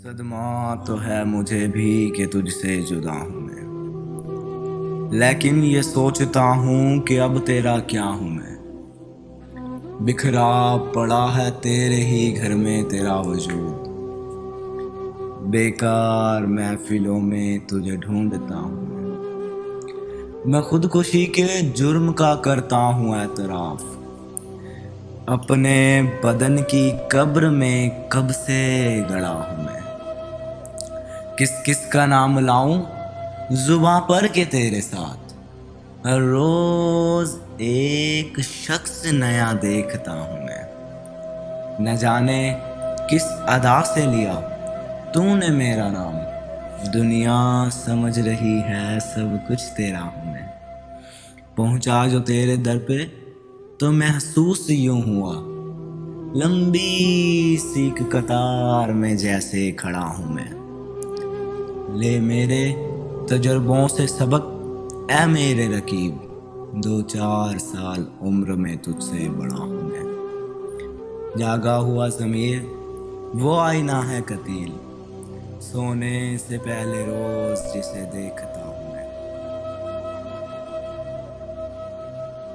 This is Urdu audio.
صدمہ تو ہے مجھے بھی کہ تجھ سے جدا ہوں میں، لیکن یہ سوچتا ہوں کہ اب تیرا کیا ہوں میں۔ بکھرا پڑا ہے تیرے ہی گھر میں تیرا وجود، بیکار محفلوں میں تجھے ڈھونڈتا ہوں میں خودکشی کے جرم کا کرتا ہوں اعتراف، اپنے بدن کی قبر میں کب سے گڑا ہوں میں۔ کس کس کا نام لاؤں زباں پر کہ تیرے ساتھ، ہر روز ایک شخص نیا دیکھتا ہوں میں۔ نہ جانے کس ادا سے لیا تو نے میرا نام، دنیا سمجھ رہی ہے سب کچھ تیرا ہوں میں۔ پہنچا جو تیرے در پہ تو محسوس یوں ہوا، لمبی سی قطار میں جیسے کھڑا ہوں میں۔ لے میرے تجربوں سے سبق اے میرے رقیب، 2-4 سال عمر میں تجھ سے بڑا ہوں میں۔ جاگا ہوا ضمیر وہ آئینہ ہے قتیل، سونے سے پہلے روز جسے دیکھتا